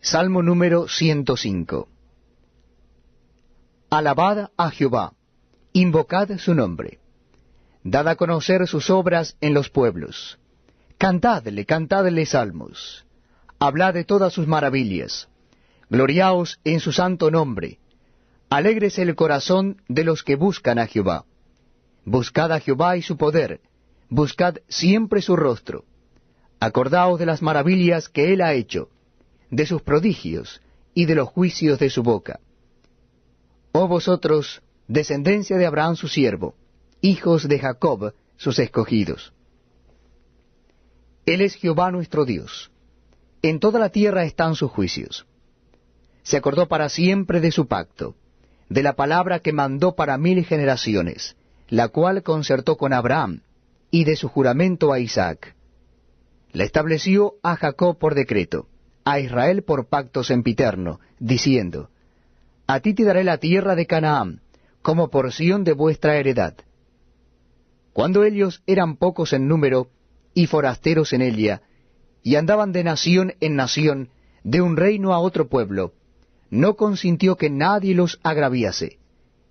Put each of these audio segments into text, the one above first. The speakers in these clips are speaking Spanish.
Salmo número 105. Alabad a Jehová, invocad su nombre, dad a conocer sus obras en los pueblos, cantadle salmos, hablad de todas sus maravillas, gloriaos en su santo nombre, alégrese el corazón de los que buscan a Jehová. Buscad a Jehová y su poder, buscad siempre su rostro. Acordaos de las maravillas que él ha hecho, de sus prodigios y de los juicios de su boca. Oh vosotros, descendencia de Abraham su siervo, hijos de Jacob sus escogidos. Él es Jehová nuestro Dios. En toda la tierra están sus juicios. Se acordó para siempre de su pacto, de la palabra que mandó para 1000 generaciones, la cual concertó con Abraham, y de su juramento a Isaac. La estableció a Jacob por decreto, a Israel por pacto sempiterno, diciendo: A ti te daré la tierra de Canaán, como porción de vuestra heredad. Cuando ellos eran pocos en número, y forasteros en ella, y andaban de nación en nación, de un reino a otro pueblo, no consintió que nadie los agraviase,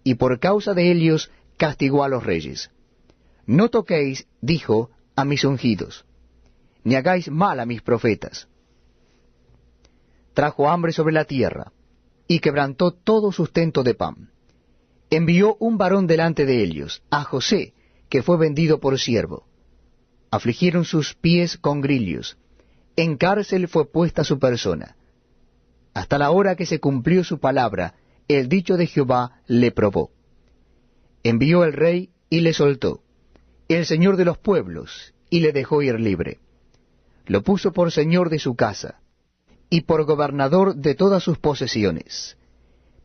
y por causa de ellos castigó a los reyes. No toquéis, dijo, a mis ungidos, ni hagáis mal a mis profetas. Trajo hambre sobre la tierra, y quebrantó todo sustento de pan. Envió un varón delante de ellos, a José, que fue vendido por siervo. Afligieron sus pies con grillos, en cárcel fue puesta su persona. Hasta la hora que se cumplió su palabra, el dicho de Jehová le probó. Envió el rey y le soltó, el señor de los pueblos, y le dejó ir libre. Lo puso por señor de su casa, y por gobernador de todas sus posesiones,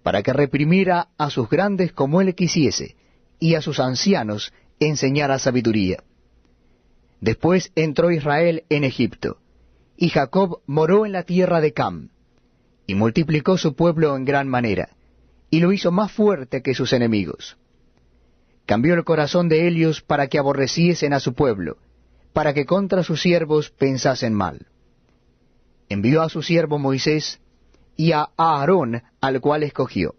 para que reprimiera a sus grandes como él quisiese, y a sus ancianos enseñara sabiduría. Después entró Israel en Egipto, y Jacob moró en la tierra de Cam, y multiplicó su pueblo en gran manera, y lo hizo más fuerte que sus enemigos. Cambió el corazón de ellos para que aborreciesen a su pueblo, para que contra sus siervos pensasen mal. Envió a su siervo Moisés y a Aarón, al cual escogió.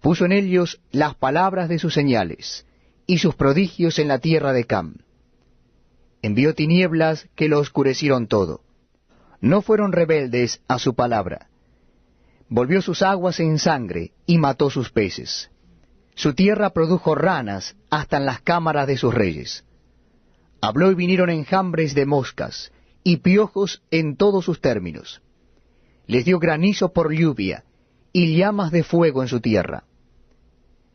Puso en ellos las palabras de sus señales, y sus prodigios en la tierra de Cam. Envió tinieblas que lo oscurecieron todo. No fueron rebeldes a su palabra. Volvió sus aguas en sangre, y mató sus peces. Su tierra produjo ranas hasta en las cámaras de sus reyes. Habló y vinieron enjambres de moscas, y piojos en todos sus términos. Les dio granizo por lluvia, y llamas de fuego en su tierra.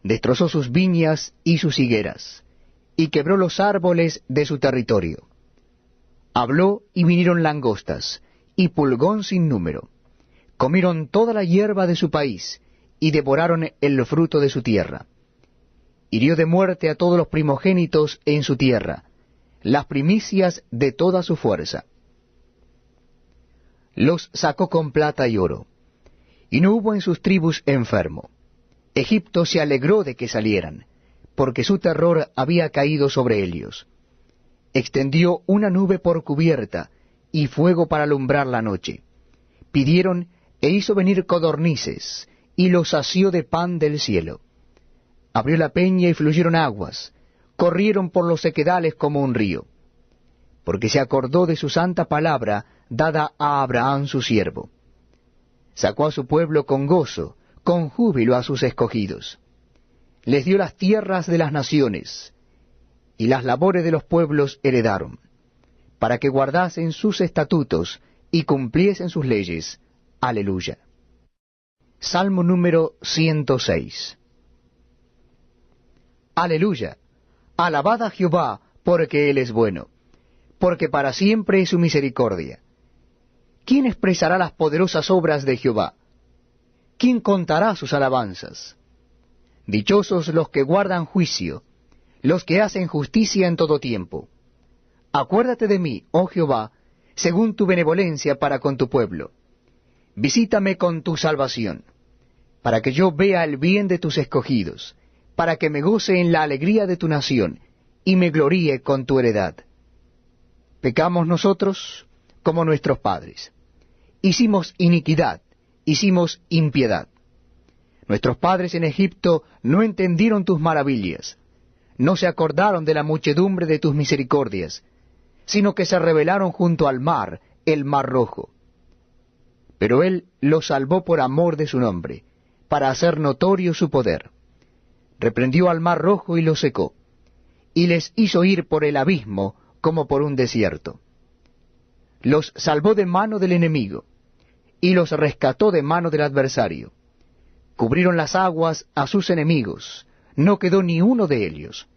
Destrozó sus viñas y sus higueras, y quebró los árboles de su territorio. Habló y vinieron langostas, y pulgón sin número. Comieron toda la hierba de su país, y devoraron el fruto de su tierra. Hirió de muerte a todos los primogénitos en su tierra, las primicias de toda su fuerza. Los sacó con plata y oro, y no hubo en sus tribus enfermo. Egipto se alegró de que salieran, porque su terror había caído sobre ellos. Extendió una nube por cubierta, y fuego para alumbrar la noche. Pidieron, e hizo venir codornices, y los sació de pan del cielo. Abrió la peña y fluyeron aguas, corrieron por los sequedales como un río. Porque se acordó de su santa palabra, dada a Abraham su siervo. Sacó a su pueblo con gozo, con júbilo a sus escogidos. Les dio las tierras de las naciones, y las labores de los pueblos heredaron, para que guardasen sus estatutos y cumpliesen sus leyes. Aleluya. Salmo número 106. Aleluya. Alabad a Jehová, porque Él es bueno, porque para siempre es su misericordia. ¿Quién expresará las poderosas obras de Jehová? ¿Quién contará sus alabanzas? Dichosos los que guardan juicio, los que hacen justicia en todo tiempo. Acuérdate de mí, oh Jehová, según tu benevolencia para con tu pueblo. Visítame con tu salvación, para que yo vea el bien de tus escogidos, para que me goce en la alegría de tu nación, y me gloríe con tu heredad. Pecamos nosotros como nuestros padres, hicimos iniquidad, hicimos impiedad. Nuestros padres en Egipto no entendieron tus maravillas, no se acordaron de la muchedumbre de tus misericordias, sino que se rebelaron junto al mar, el mar rojo. Pero él los salvó por amor de su nombre, para hacer notorio su poder. Reprendió al mar rojo y lo secó, y les hizo ir por el abismo como por un desierto. Los salvó de mano del enemigo, y los rescató de mano del adversario. Cubrieron las aguas a sus enemigos, no quedó ni uno de ellos.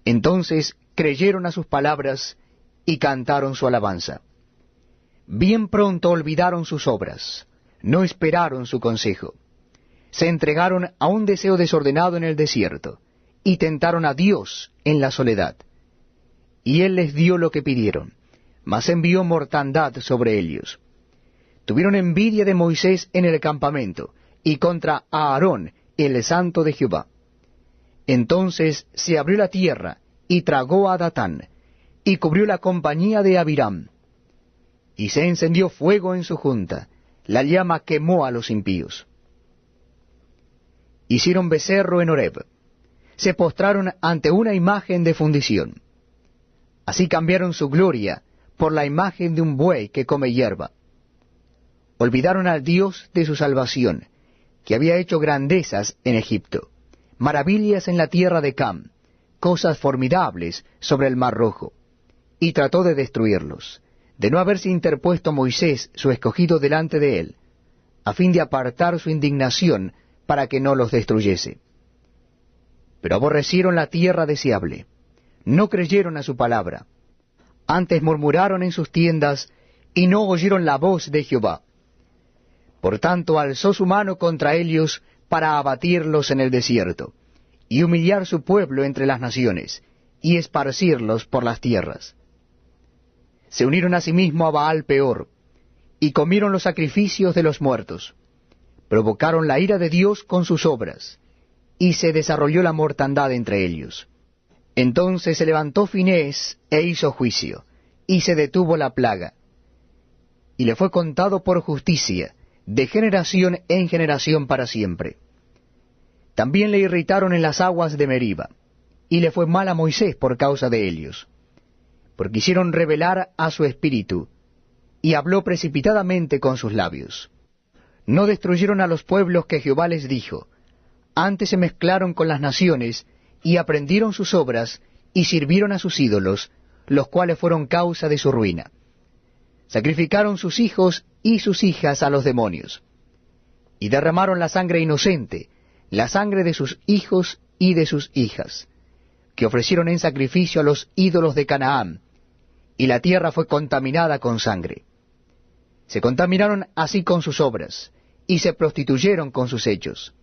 Entonces creyeron a sus palabras y cantaron su alabanza. Bien pronto olvidaron sus obras, no esperaron su consejo. Se entregaron a un deseo desordenado en el desierto, y tentaron a Dios en la soledad. Y él les dio lo que pidieron, mas envió mortandad sobre ellos. Tuvieron envidia de Moisés en el campamento, y contra Aarón, el santo de Jehová. Entonces se abrió la tierra, y tragó a Datán, y cubrió la compañía de Abiram. Y se encendió fuego en su junta, la llama quemó a los impíos. Hicieron becerro en Horeb, se postraron ante una imagen de fundición. Así cambiaron su gloria por la imagen de un buey que come hierba. Olvidaron al Dios de su salvación, que había hecho grandezas en Egipto, maravillas en la tierra de Cam, cosas formidables sobre el mar rojo, y trató de destruirlos, de no haberse interpuesto Moisés, su escogido, delante de él, a fin de apartar su indignación para que no los destruyese. Pero aborrecieron la tierra deseable, no creyeron a su palabra, antes murmuraron en sus tiendas, y no oyeron la voz de Jehová. Por tanto alzó su mano contra ellos para abatirlos en el desierto, y humillar su pueblo entre las naciones, y esparcirlos por las tierras. Se unieron asimismo a Baal Peor, y comieron los sacrificios de los muertos. Provocaron la ira de Dios con sus obras, y se desarrolló la mortandad entre ellos. Entonces se levantó Finés e hizo juicio, y se detuvo la plaga. Y le fue contado por justicia, de generación en generación para siempre. También le irritaron en las aguas de Meriba, y le fue mal a Moisés por causa de ellos, porque hicieron rebelar a su espíritu, y habló precipitadamente con sus labios. No destruyeron a los pueblos que Jehová les dijo, antes se mezclaron con las naciones, y aprendieron sus obras, y sirvieron a sus ídolos, los cuales fueron causa de su ruina. Sacrificaron sus hijos y sus hijas a los demonios, y derramaron la sangre inocente, la sangre de sus hijos y de sus hijas, que ofrecieron en sacrificio a los ídolos de Canaán, y la tierra fue contaminada con sangre. Se contaminaron así con sus obras, y se prostituyeron con sus hechos.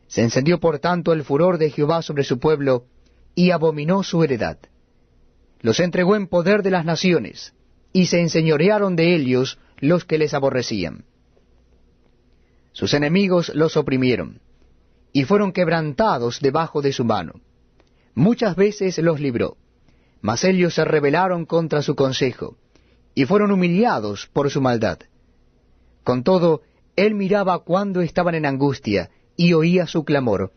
Se encendió por tanto el furor de Jehová sobre su pueblo, y abominó su heredad. Los entregó en poder de las naciones, y se enseñorearon de ellos los que les aborrecían. Sus enemigos los oprimieron, y fueron quebrantados debajo de su mano. Muchas veces los libró, mas ellos se rebelaron contra su consejo, y fueron humillados por su maldad. Con todo, él miraba cuando estaban en angustia, y oía su clamor,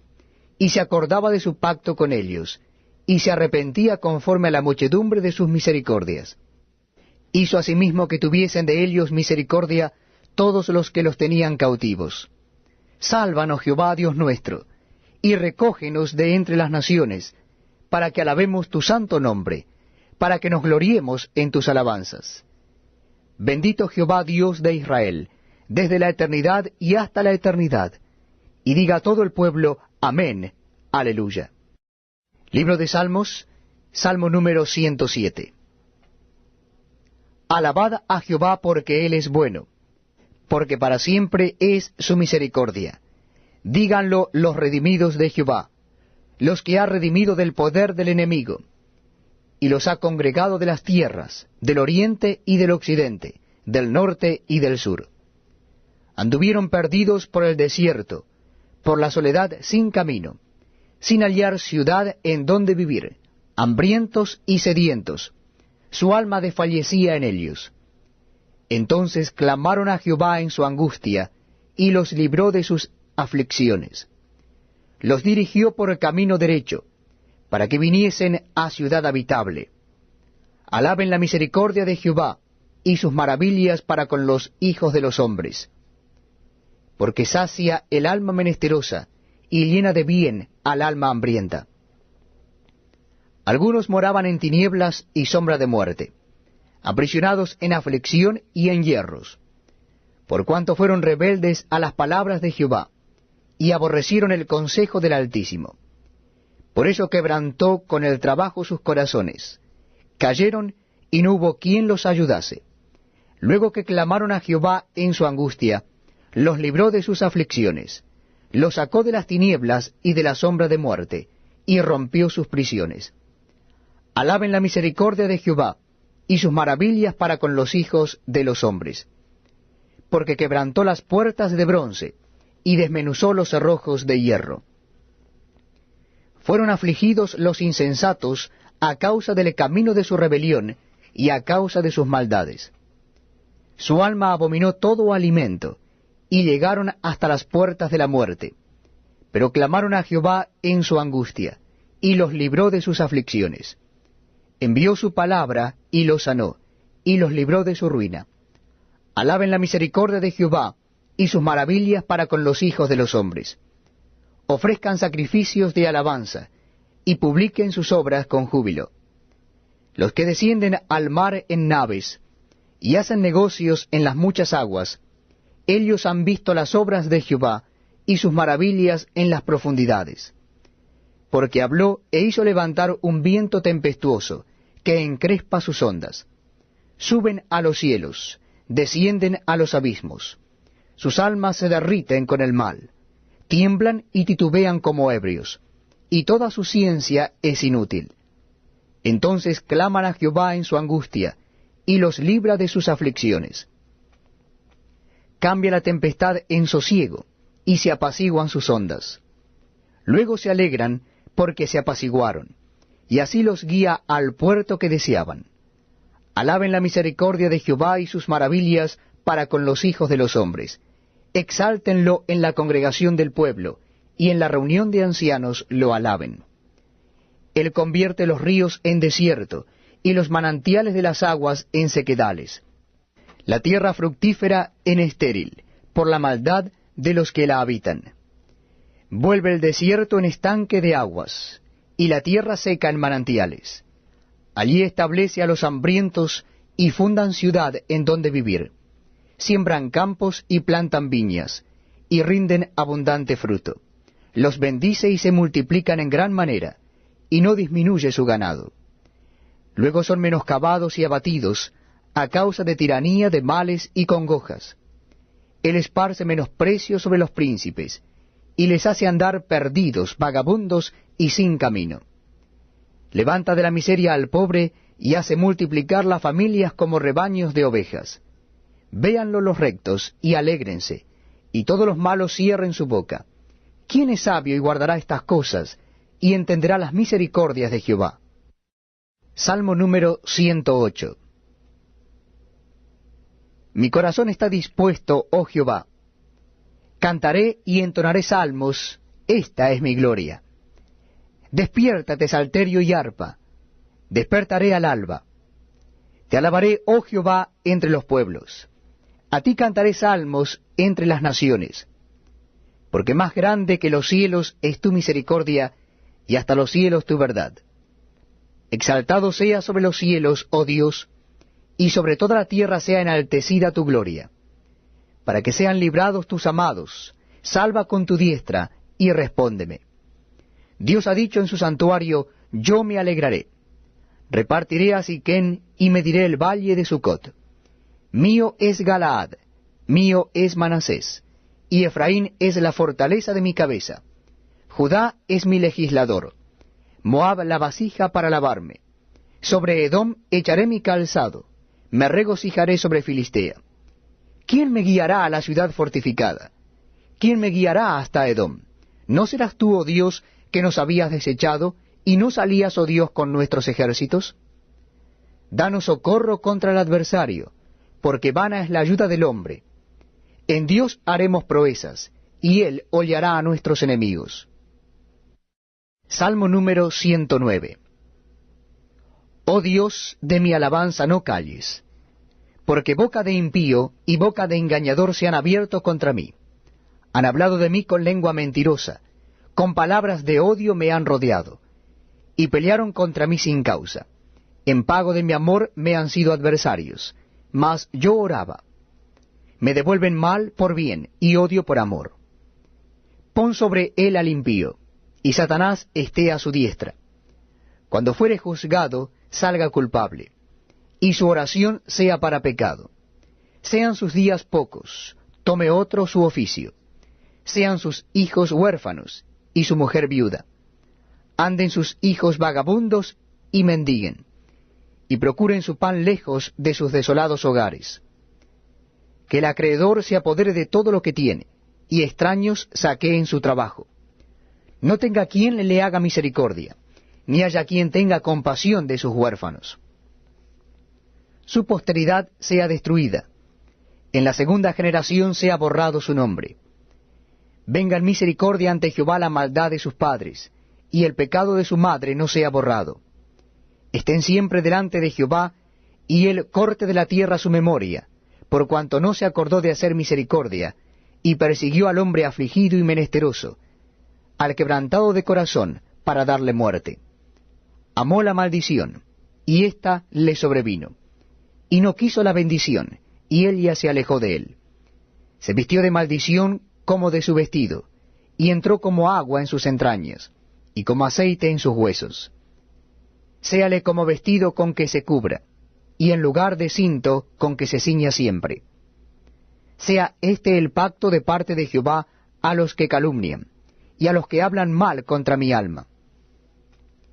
y se acordaba de su pacto con ellos, y se arrepentía conforme a la muchedumbre de sus misericordias. Hizo asimismo que tuviesen de ellos misericordia todos los que los tenían cautivos. Sálvanos, Jehová, Dios nuestro, y recógenos de entre las naciones, para que alabemos tu santo nombre, para que nos gloriemos en tus alabanzas. Bendito Jehová, Dios de Israel, desde la eternidad y hasta la eternidad. Y diga todo el pueblo, amén, aleluya. Libro de Salmos, Salmo número 107. Alabad a Jehová porque Él es bueno, porque para siempre es su misericordia. Díganlo los redimidos de Jehová, los que ha redimido del poder del enemigo, y los ha congregado de las tierras, del oriente y del occidente, del norte y del sur. Anduvieron perdidos por el desierto, por la soledad sin camino, sin hallar ciudad en donde vivir, hambrientos y sedientos. Su alma desfallecía en ellos. Entonces clamaron a Jehová en su angustia, y los libró de sus aflicciones. Los dirigió por el camino derecho, para que viniesen a ciudad habitable. Alaben la misericordia de Jehová, y sus maravillas para con los hijos de los hombres. Porque sacia el alma menesterosa, y llena de bien al alma hambrienta. Algunos moraban en tinieblas y sombra de muerte, aprisionados en aflicción y en hierros, por cuanto fueron rebeldes a las palabras de Jehová, y aborrecieron el consejo del Altísimo. Por eso quebrantó con el trabajo sus corazones, cayeron y no hubo quien los ayudase. Luego que clamaron a Jehová en su angustia, los libró de sus aflicciones, los sacó de las tinieblas y de la sombra de muerte, y rompió sus prisiones. Alaben la misericordia de Jehová, y sus maravillas para con los hijos de los hombres. Porque quebrantó las puertas de bronce, y desmenuzó los cerrojos de hierro. Fueron afligidos los insensatos a causa del camino de su rebelión, y a causa de sus maldades. Su alma abominó todo alimento, y llegaron hasta las puertas de la muerte. Pero clamaron a Jehová en su angustia, y los libró de sus aflicciones. Envió su palabra, y los sanó, y los libró de su ruina. Alaben la misericordia de Jehová, y sus maravillas para con los hijos de los hombres. Ofrezcan sacrificios de alabanza, y publiquen sus obras con júbilo. Los que descienden al mar en naves, y hacen negocios en las muchas aguas, ellos han visto las obras de Jehová, y sus maravillas en las profundidades. Porque habló e hizo levantar un viento tempestuoso, que encrespa sus ondas. Suben a los cielos, descienden a los abismos. Sus almas se derriten con el mal, tiemblan y titubean como ebrios, y toda su ciencia es inútil. Entonces claman a Jehová en su angustia, y los libra de sus aflicciones. Cambia la tempestad en sosiego, y se apaciguan sus ondas. Luego se alegran porque se apaciguaron, y así los guía al puerto que deseaban. Alaben la misericordia de Jehová y sus maravillas para con los hijos de los hombres. Exáltenlo en la congregación del pueblo, y en la reunión de ancianos lo alaben. Él convierte los ríos en desierto, y los manantiales de las aguas en sequedales. La tierra fructífera en estéril, por la maldad de los que la habitan. Vuelve el desierto en estanque de aguas, y la tierra seca en manantiales. Allí establece a los hambrientos, y fundan ciudad en donde vivir. Siembran campos y plantan viñas, y rinden abundante fruto. Los bendice y se multiplican en gran manera, y no disminuye su ganado. Luego son menoscabados y abatidos, a causa de tiranía, de males y congojas. Él esparce menosprecio sobre los príncipes, y les hace andar perdidos, vagabundos y sin camino. Levanta de la miseria al pobre, y hace multiplicar las familias como rebaños de ovejas. Véanlo los rectos, y alégrense, y todos los malos cierren su boca. ¿Quién es sabio y guardará estas cosas, y entenderá las misericordias de Jehová? Salmo número 108. Mi corazón está dispuesto, oh Jehová. Cantaré y entonaré salmos, esta es mi gloria. Despiértate, salterio y arpa, despertaré al alba. Te alabaré, oh Jehová, entre los pueblos. A ti cantaré salmos entre las naciones. Porque más grande que los cielos es tu misericordia, y hasta los cielos tu verdad. Exaltado sea sobre los cielos, oh Dios, y sobre toda la tierra sea enaltecida tu gloria. Para que sean librados tus amados, salva con tu diestra, y respóndeme. Dios ha dicho en su santuario, yo me alegraré. Repartiré a Siquén, y mediré el valle de Sucot. Mío es Galaad, mío es Manasés, y Efraín es la fortaleza de mi cabeza. Judá es mi legislador, Moab la vasija para lavarme. Sobre Edom echaré mi calzado, me regocijaré sobre Filistea. ¿Quién me guiará a la ciudad fortificada? ¿Quién me guiará hasta Edom? ¿No serás tú, oh Dios, que nos habías desechado, y no salías, oh Dios, con nuestros ejércitos? Danos socorro contra el adversario, porque vana es la ayuda del hombre. En Dios haremos proezas, y Él hollará a nuestros enemigos. Salmo número 109. Oh Dios, de mi alabanza no calles, porque boca de impío y boca de engañador se han abierto contra mí. Han hablado de mí con lengua mentirosa, con palabras de odio me han rodeado, y pelearon contra mí sin causa. En pago de mi amor me han sido adversarios, mas yo oraba. Me devuelven mal por bien y odio por amor. Pon sobre él al impío, y Satanás esté a su diestra. Cuando fuere juzgado, salga culpable, y su oración sea para pecado. Sean sus días pocos, tome otro su oficio. Sean sus hijos huérfanos, y su mujer viuda. Anden sus hijos vagabundos y mendiguen, y procuren su pan lejos de sus desolados hogares. Que el acreedor se apodere de todo lo que tiene, y extraños saqueen su trabajo. No tenga quien le haga misericordia, ni haya quien tenga compasión de sus huérfanos. Su posteridad sea destruida, en la segunda generación sea borrado su nombre. Venga en misericordia ante Jehová la maldad de sus padres, y el pecado de su madre no sea borrado. Estén siempre delante de Jehová, y él corte de la tierra su memoria, por cuanto no se acordó de hacer misericordia, y persiguió al hombre afligido y menesteroso, al quebrantado de corazón, para darle muerte. Amó la maldición, y ésta le sobrevino, y no quiso la bendición, y ella se alejó de él. Se vistió de maldición como de su vestido, y entró como agua en sus entrañas, y como aceite en sus huesos. Séale como vestido con que se cubra, y en lugar de cinto con que se ciña siempre. Sea este el pacto de parte de Jehová a los que calumnian, y a los que hablan mal contra mi alma.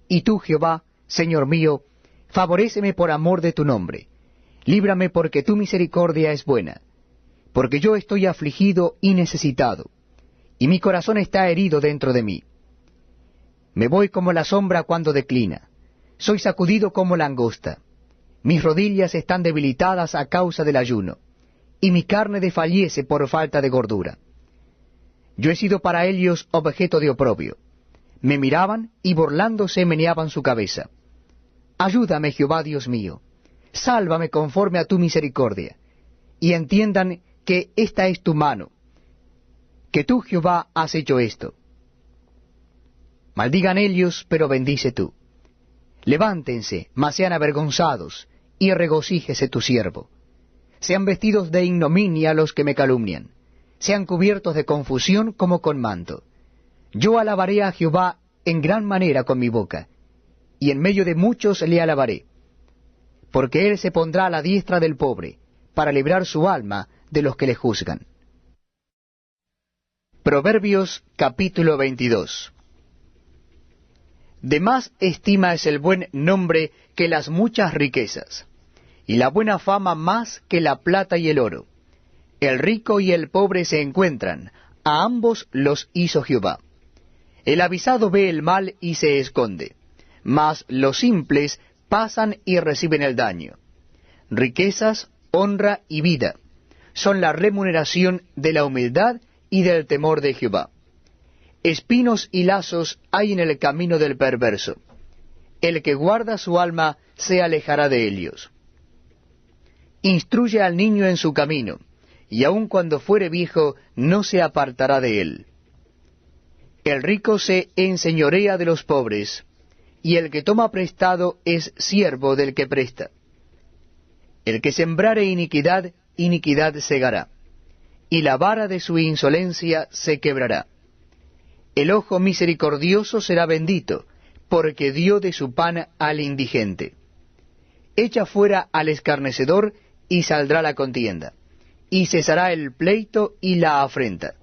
Y tú, Jehová, Señor mío, favoréceme por amor de tu nombre. Líbrame porque tu misericordia es buena, porque yo estoy afligido y necesitado, y mi corazón está herido dentro de mí. Me voy como la sombra cuando declina, soy sacudido como langosta. Mis rodillas están debilitadas a causa del ayuno, y mi carne desfallece por falta de gordura. Yo he sido para ellos objeto de oprobio. Me miraban y burlándose meneaban su cabeza. Ayúdame, Jehová Dios mío, sálvame conforme a tu misericordia, y entiendan que esta es tu mano, que tú, Jehová, has hecho esto. Maldigan ellos, pero bendice tú. Levántense, mas sean avergonzados, y regocíjese tu siervo. Sean vestidos de ignominia los que me calumnian, sean cubiertos de confusión como con manto. Yo alabaré a Jehová en gran manera con mi boca, y en medio de muchos le alabaré, porque él se pondrá a la diestra del pobre, para librar su alma de los que le juzgan. Proverbios capítulo 22. De más estima es el buen nombre que las muchas riquezas, y la buena fama más que la plata y el oro. El rico y el pobre se encuentran, a ambos los hizo Jehová. El avisado ve el mal y se esconde, mas los simples pasan y reciben el daño. Riquezas, honra y vida son la remuneración de la humildad y del temor de Jehová. Espinos y lazos hay en el camino del perverso. El que guarda su alma se alejará de ellos. Instruye al niño en su camino, y aun cuando fuere viejo no se apartará de él. El rico se enseñorea de los pobres, y el que toma prestado es siervo del que presta. El que sembrare iniquidad, iniquidad segará, y la vara de su insolencia se quebrará. El ojo misericordioso será bendito, porque dio de su pan al indigente. Echa fuera al escarnecedor, y saldrá la contienda, y cesará el pleito y la afrenta.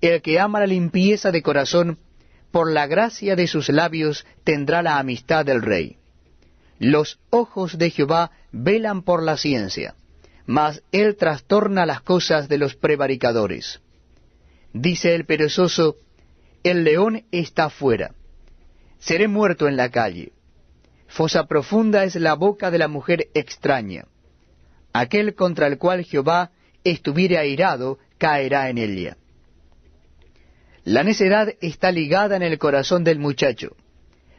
El que ama la limpieza de corazón, por la gracia de sus labios tendrá la amistad del rey. Los ojos de Jehová velan por la ciencia, mas él trastorna las cosas de los prevaricadores. Dice el perezoso, el león está fuera, seré muerto en la calle. Fosa profunda es la boca de la mujer extraña. Aquel contra el cual Jehová estuviere airado, caerá en ella. La necedad está ligada en el corazón del muchacho,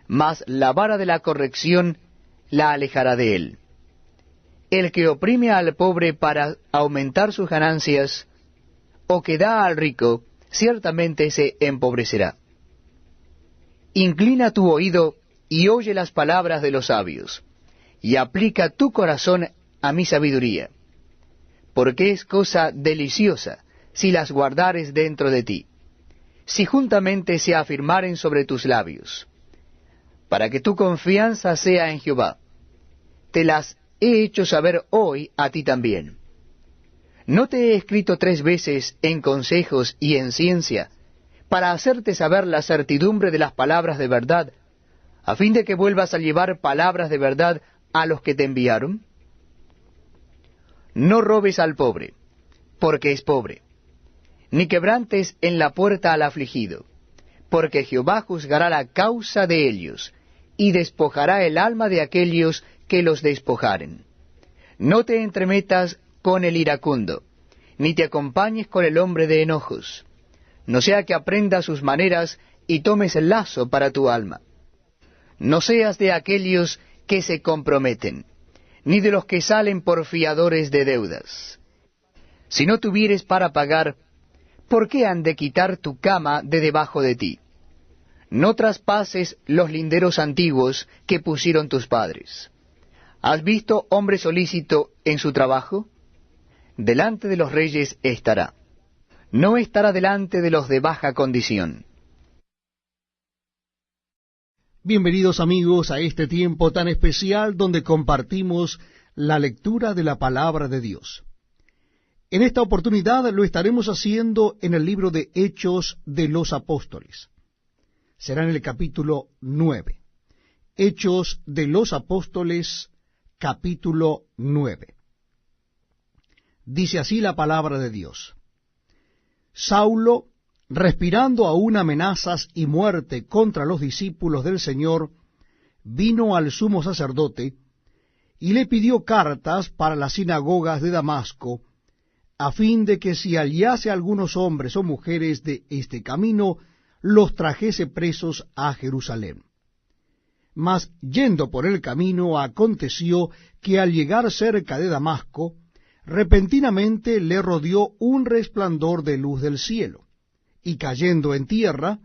mas la vara de la corrección la alejará de él. El que oprime al pobre para aumentar sus ganancias, o que da al rico, ciertamente se empobrecerá. Inclina tu oído y oye las palabras de los sabios, y aplica tu corazón a mi sabiduría, porque es cosa deliciosa si las guardares dentro de ti, si juntamente se afirmaren sobre tus labios, para que tu confianza sea en Jehová. Te las he hecho saber hoy a ti también. ¿No te he escrito 3 veces en consejos y en ciencia, para hacerte saber la certidumbre de las palabras de verdad, a fin de que vuelvas a llevar palabras de verdad a los que te enviaron? No robes al pobre, porque es pobre, ni quebrantes en la puerta al afligido, porque Jehová juzgará la causa de ellos, y despojará el alma de aquellos que los despojaren. No te entremetas con el iracundo, ni te acompañes con el hombre de enojos, no sea que aprendas sus maneras y tomes el lazo para tu alma. No seas de aquellos que se comprometen, ni de los que salen por fiadores de deudas. Si no tuvieres para pagar, ¿por qué han de quitar tu cama de debajo de ti? No traspases los linderos antiguos que pusieron tus padres. ¿Has visto hombre solícito en su trabajo? Delante de los reyes estará. No estará delante de los de baja condición. Bienvenidos amigos a este tiempo tan especial donde compartimos la lectura de la palabra de Dios. En esta oportunidad lo estaremos haciendo en el libro de Hechos de los Apóstoles. Será en el capítulo 9. Hechos de los Apóstoles, capítulo 9. Dice así la palabra de Dios. Saulo, respirando aún amenazas y muerte contra los discípulos del Señor, vino al sumo sacerdote y le pidió cartas para las sinagogas de Damasco, a fin de que si hallase algunos hombres o mujeres de este camino, los trajese presos a Jerusalén. Mas yendo por el camino, aconteció que al llegar cerca de Damasco, repentinamente le rodeó un resplandor de luz del cielo, y cayendo en tierra,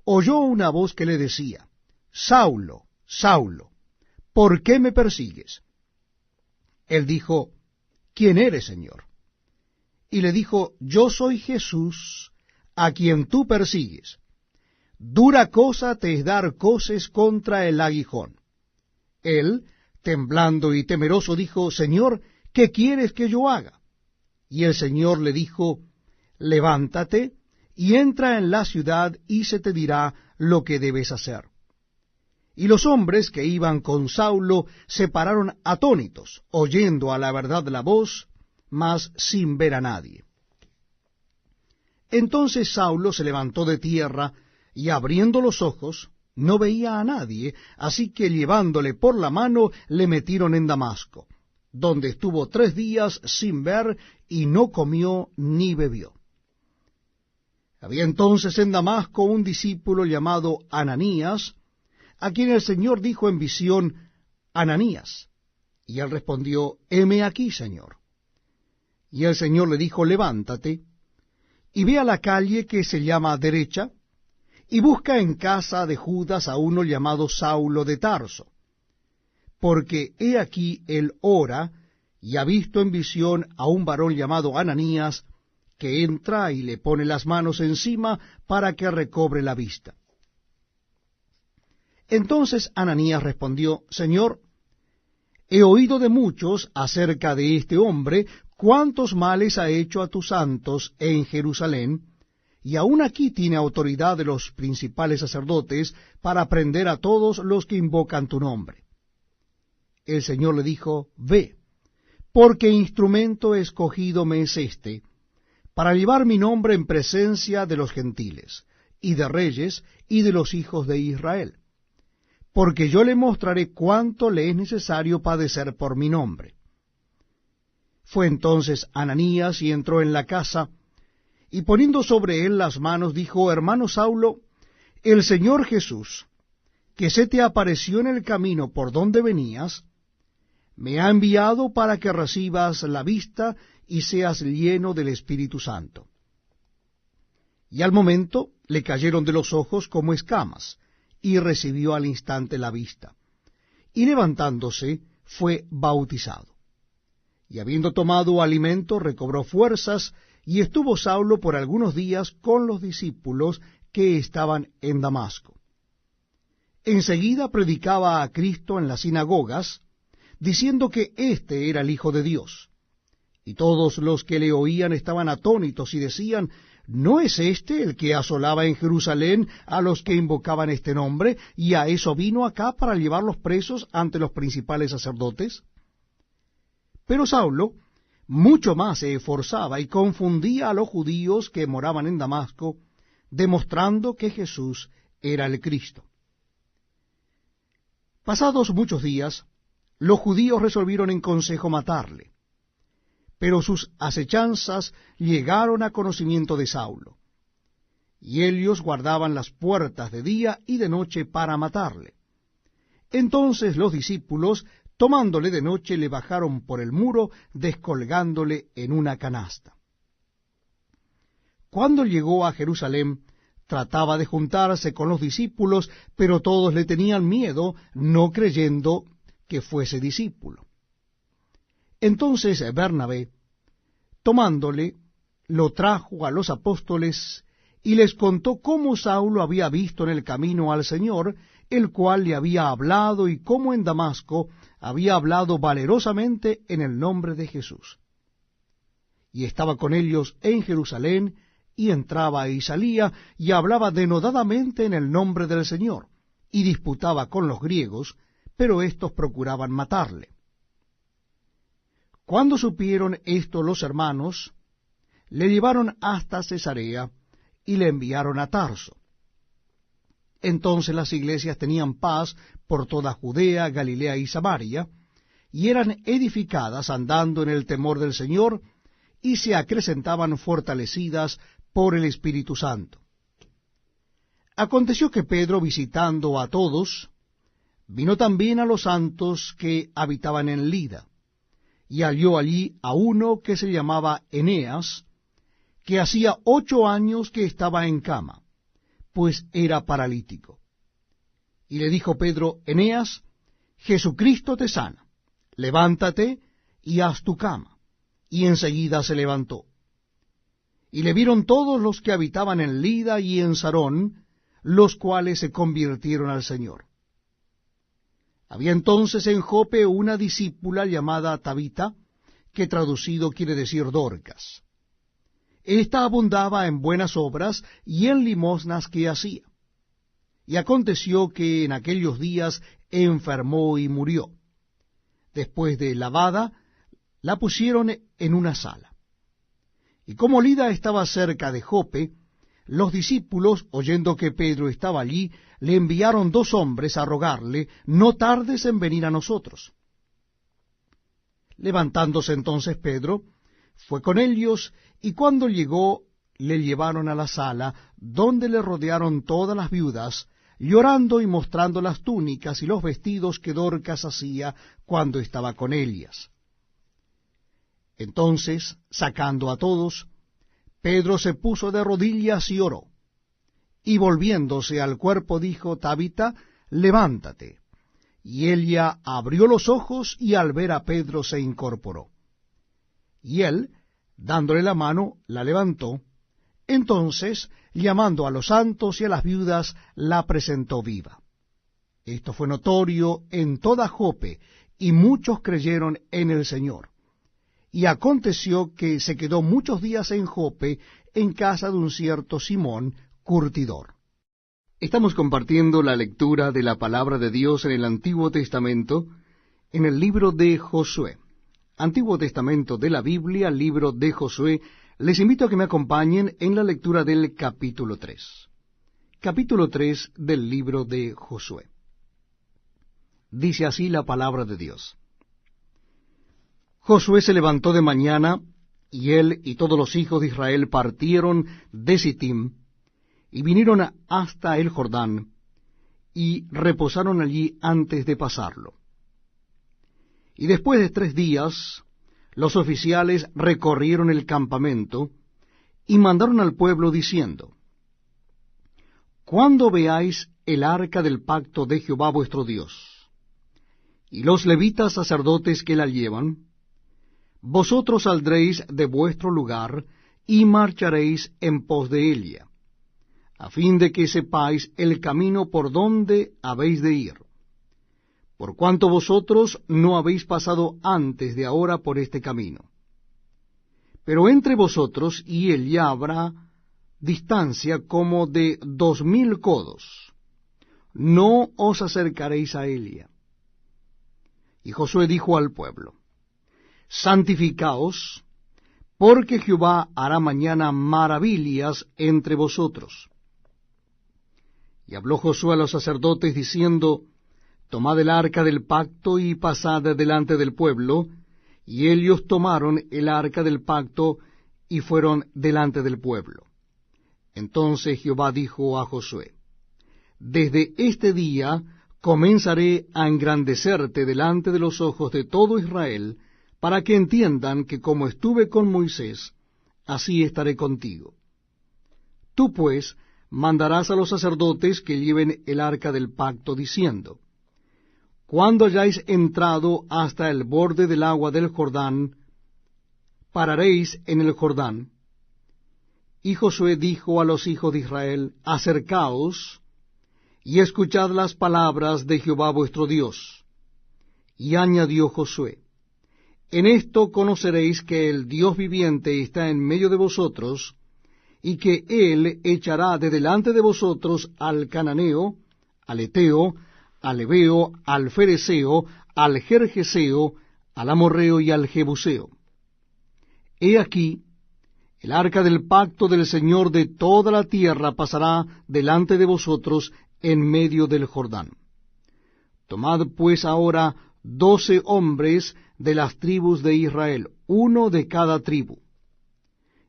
oyó una voz que le decía, Saulo, Saulo, ¿por qué me persigues? Él dijo, ¿quién eres, Señor? Y le dijo, yo soy Jesús, a quien tú persigues. Dura cosa te es dar coces contra el aguijón. Él, temblando y temeroso, dijo, Señor, ¿qué quieres que yo haga? Y el Señor le dijo, levántate y entra en la ciudad y se te dirá lo que debes hacer. Y los hombres que iban con Saulo se pararon atónitos, oyendo a la verdad la voz, mas sin ver a nadie. Entonces Saulo se levantó de tierra, y abriendo los ojos, no veía a nadie, así que llevándole por la mano, le metieron en Damasco, donde estuvo 3 días sin ver, y no comió ni bebió. Había entonces en Damasco un discípulo llamado Ananías, a quien el Señor dijo en visión, Ananías. Y él respondió, heme aquí, Señor. Y el Señor le dijo, levántate, y ve a la calle que se llama Derecha, y busca en casa de Judas a uno llamado Saulo de Tarso, porque he aquí él ora, y ha visto en visión a un varón llamado Ananías, que entra y le pone las manos encima para que recobre la vista. Entonces Ananías respondió, Señor, he oído de muchos acerca de este hombre, cuántos males ha hecho a tus santos en Jerusalén, y aun aquí tiene autoridad de los principales sacerdotes para prender a todos los que invocan tu nombre. El Señor le dijo, ve, porque instrumento escogido me es este, para llevar mi nombre en presencia de los gentiles, y de reyes, y de los hijos de Israel. Porque yo le mostraré cuánto le es necesario padecer por mi nombre. Fue entonces Ananías y entró en la casa, y poniendo sobre él las manos, dijo: Hermano Saulo, el Señor Jesús, que se te apareció en el camino por donde venías, me ha enviado para que recibas la vista y seas lleno del Espíritu Santo. Y al momento le cayeron de los ojos como escamas, y recibió al instante la vista. Y levantándose, fue bautizado. Y habiendo tomado alimento, recobró fuerzas, y estuvo Saulo por algunos días con los discípulos que estaban en Damasco. Enseguida predicaba a Cristo en las sinagogas, diciendo que éste era el Hijo de Dios. Y todos los que le oían estaban atónitos y decían: ¿no es este el que asolaba en Jerusalén a los que invocaban este nombre, y a eso vino acá para llevarlos presos ante los principales sacerdotes? Pero Saulo mucho más se esforzaba y confundía a los judíos que moraban en Damasco, demostrando que Jesús era el Cristo. Pasados muchos días, los judíos resolvieron en consejo matarle, pero sus acechanzas llegaron a conocimiento de Saulo, y ellos guardaban las puertas de día y de noche para matarle. Entonces los discípulos, tomándole de noche, le bajaron por el muro, descolgándole en una canasta. Cuando llegó a Jerusalén, trataba de juntarse con los discípulos, pero todos le tenían miedo, no creyendo que fuese discípulo. Entonces Bernabé, tomándole, lo trajo a los apóstoles y les contó cómo Saulo había visto en el camino al Señor, el cual le había hablado, y cómo en Damasco había hablado valerosamente en el nombre de Jesús. Y estaba con ellos en Jerusalén, y entraba y salía, y hablaba denodadamente en el nombre del Señor, y disputaba con los griegos, pero éstos procuraban matarle. Cuando supieron esto los hermanos, le llevaron hasta Cesarea, y le enviaron a Tarso. Entonces las iglesias tenían paz por toda Judea, Galilea y Samaria, y eran edificadas andando en el temor del Señor, y se acrecentaban fortalecidas por el Espíritu Santo. Aconteció que Pedro, visitando a todos, vino también a los santos que habitaban en Lida, y halló allí a uno que se llamaba Eneas, que hacía 8 años que estaba en cama, pues era paralítico. Y le dijo Pedro: Eneas, Jesucristo te sana, levántate y haz tu cama. Y enseguida se levantó. Y le vieron todos los que habitaban en Lida y en Sarón, los cuales se convirtieron al Señor. Había entonces en Jope una discípula llamada Tabita, que traducido quiere decir Dorcas. Esta abundaba en buenas obras y en limosnas que hacía. Y aconteció que en aquellos días enfermó y murió. Después de lavada, la pusieron en una sala. Y como Lida estaba cerca de Jope, los discípulos, oyendo que Pedro estaba allí, le enviaron 2 hombres a rogarle: no tardes en venir a nosotros. Levantándose entonces Pedro, fue con ellos, y cuando llegó, le llevaron a la sala, donde le rodearon todas las viudas, llorando y mostrando las túnicas y los vestidos que Dorcas hacía cuando estaba con ellas. Entonces, sacando a todos, Pedro se puso de rodillas y oró. Y volviéndose al cuerpo dijo: Tabita, levántate. Y ella abrió los ojos, y al ver a Pedro se incorporó. Y él, dándole la mano, la levantó. Entonces, llamando a los santos y a las viudas, la presentó viva. Esto fue notorio en toda Jope, y muchos creyeron en el Señor. Y aconteció que se quedó muchos días en Jope, en casa de un cierto Simón, curtidor. Estamos compartiendo la lectura de la palabra de Dios en el Antiguo Testamento, en el libro de Josué. Antiguo Testamento de la Biblia, libro de Josué. Les invito a que me acompañen en la lectura del capítulo 3. Capítulo 3 del libro de Josué. Dice así la palabra de Dios. Josué se levantó de mañana, y él y todos los hijos de Israel partieron de Sittim, y vinieron hasta el Jordán, y reposaron allí antes de pasarlo. Y después de 3 días, los oficiales recorrieron el campamento, y mandaron al pueblo diciendo: Cuando veáis el arca del pacto de Jehová vuestro Dios, y los levitas sacerdotes que la llevan, vosotros saldréis de vuestro lugar, y marcharéis en pos de ella, a fin de que sepáis el camino por donde habéis de ir, por cuanto vosotros no habéis pasado antes de ahora por este camino. Pero entre vosotros y ella habrá distancia como de 2000 codos. No os acercaréis a ella. Y Josué dijo al pueblo: Santificaos, porque Jehová hará mañana maravillas entre vosotros. Y habló Josué a los sacerdotes diciendo: Tomad el arca del pacto y pasad delante del pueblo. Y ellos tomaron el arca del pacto y fueron delante del pueblo. Entonces Jehová dijo a Josué: Desde este día comenzaré a engrandecerte delante de los ojos de todo Israel, para que entiendan que como estuve con Moisés, así estaré contigo. Tú pues mandarás a los sacerdotes que lleven el arca del pacto, diciendo: Cuando hayáis entrado hasta el borde del agua del Jordán, pararéis en el Jordán. Y Josué dijo a los hijos de Israel: Acercaos, y escuchad las palabras de Jehová vuestro Dios. Y añadió Josué: En esto conoceréis que el Dios viviente está en medio de vosotros, y que Él echará de delante de vosotros al cananeo, al eteo, al heveo, al fereceo, al gergeseo, al amorreo y al jebuseo. He aquí, el arca del pacto del Señor de toda la tierra pasará delante de vosotros en medio del Jordán. Tomad pues ahora 12 hombres de las tribus de Israel, uno de cada tribu.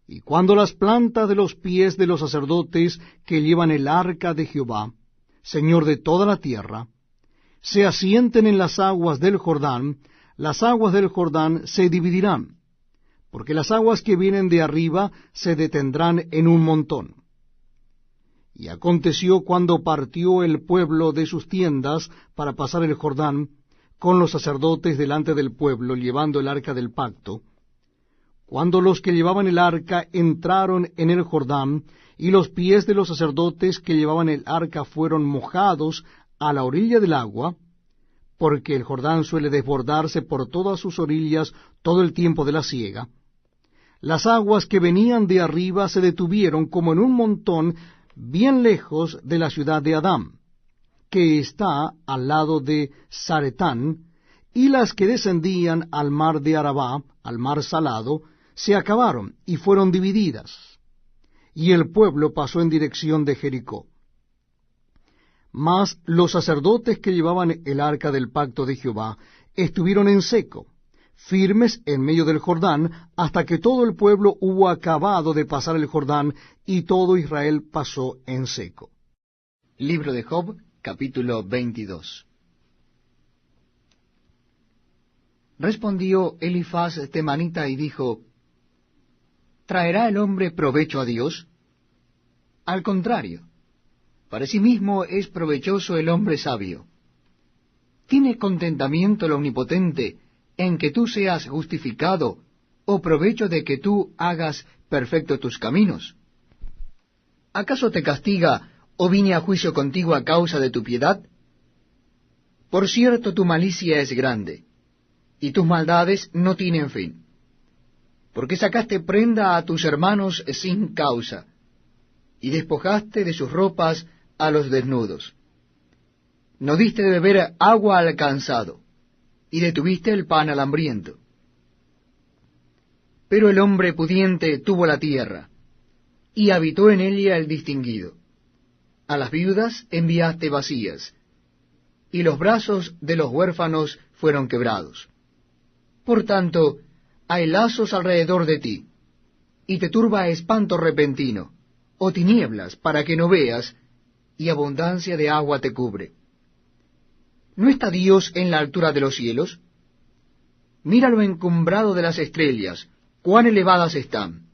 Y cuando las plantas de los pies de los sacerdotes que llevan el arca de Jehová, Señor de toda la tierra, se asienten en las aguas del Jordán, las aguas del Jordán se dividirán, porque las aguas que vienen de arriba se detendrán en un montón. Y aconteció cuando partió el pueblo de sus tiendas para pasar el Jordán, con los sacerdotes delante del pueblo, llevando el arca del pacto, cuando los que llevaban el arca entraron en el Jordán, y los pies de los sacerdotes que llevaban el arca fueron mojados a la orilla del agua, porque el Jordán suele desbordarse por todas sus orillas todo el tiempo de la siega, las aguas que venían de arriba se detuvieron como en un montón bien lejos de la ciudad de Adám, que está al lado de Zaretán, y las que descendían al mar de Arabá, al mar salado, se acabaron y fueron divididas, y el pueblo pasó en dirección de Jericó. Mas los sacerdotes que llevaban el arca del pacto de Jehová estuvieron en seco, firmes en medio del Jordán, hasta que todo el pueblo hubo acabado de pasar el Jordán, y todo Israel pasó en seco. Libro de Job, capítulo 22. Respondió Elifaz temanita y dijo: ¿Traerá el hombre provecho a Dios? Al contrario, para sí mismo es provechoso el hombre sabio. ¿Tiene contentamiento el Omnipotente en que tú seas justificado, o provecho de que tú hagas perfecto tus caminos? ¿Acaso te castiga, o vine a juicio contigo a causa de tu piedad? Por cierto, tu malicia es grande, y tus maldades no tienen fin. Porque sacaste prenda a tus hermanos sin causa, y despojaste de sus ropas a los desnudos. No diste de beber agua al cansado, y detuviste el pan al hambriento. Pero el hombre pudiente tuvo la tierra, y habitó en ella el distinguido. A las viudas enviaste vacías, y los brazos de los huérfanos fueron quebrados. Por tanto, hay lazos alrededor de ti, y te turba espanto repentino, o tinieblas para que no veas, y abundancia de agua te cubre. ¿No está Dios en la altura de los cielos? Mira lo encumbrado de las estrellas, cuán elevadas están.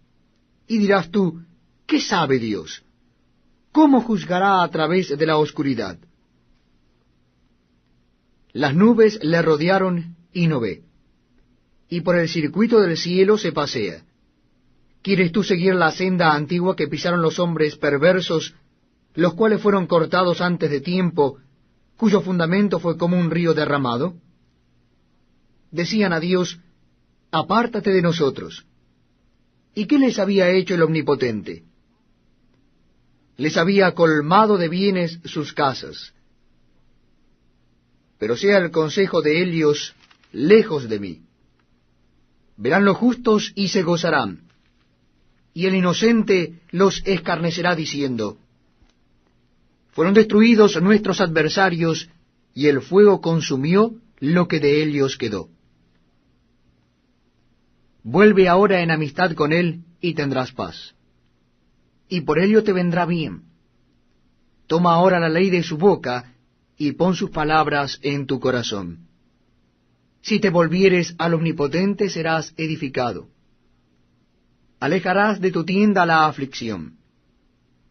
Y dirás tú, ¿qué sabe Dios? ¿Cómo juzgará a través de la oscuridad? Las nubes le rodearon y no ve, y por el circuito del cielo se pasea. ¿Quieres tú seguir la senda antigua que pisaron los hombres perversos, los cuales fueron cortados antes de tiempo, cuyo fundamento fue como un río derramado? Decían a Dios, apártate de nosotros. ¿Y qué les había hecho el Omnipotente? Les había colmado de bienes sus casas. Pero sea el consejo de ellos lejos de mí. Verán los justos y se gozarán, y el inocente los escarnecerá diciendo, fueron destruidos nuestros adversarios, y el fuego consumió lo que de ellos quedó. Vuelve ahora en amistad con él, y tendrás paz, y por ello te vendrá bien. Toma ahora la ley de su boca, y pon sus palabras en tu corazón. Si te volvieres al Omnipotente, serás edificado. Alejarás de tu tienda la aflicción.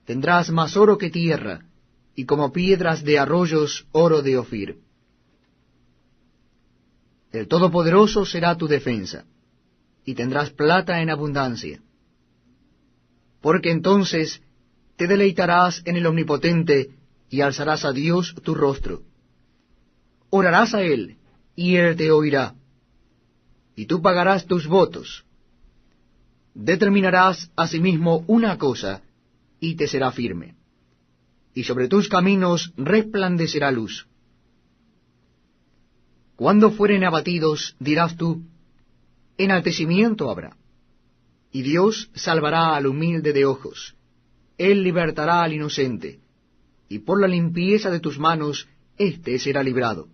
Tendrás más oro que tierra, y como piedras de arroyos oro de Ofir. El Todopoderoso será tu defensa, y tendrás plata en abundancia. Porque entonces te deleitarás en el Omnipotente, y alzarás a Dios tu rostro. Orarás a Él, y Él te oirá, y tú pagarás tus votos. Determinarás asimismo una cosa, y te será firme, y sobre tus caminos resplandecerá luz. Cuando fueren abatidos, dirás tú, enaltecimiento habrá. Y Dios salvará al humilde de ojos, Él libertará al inocente, y por la limpieza de tus manos éste será librado.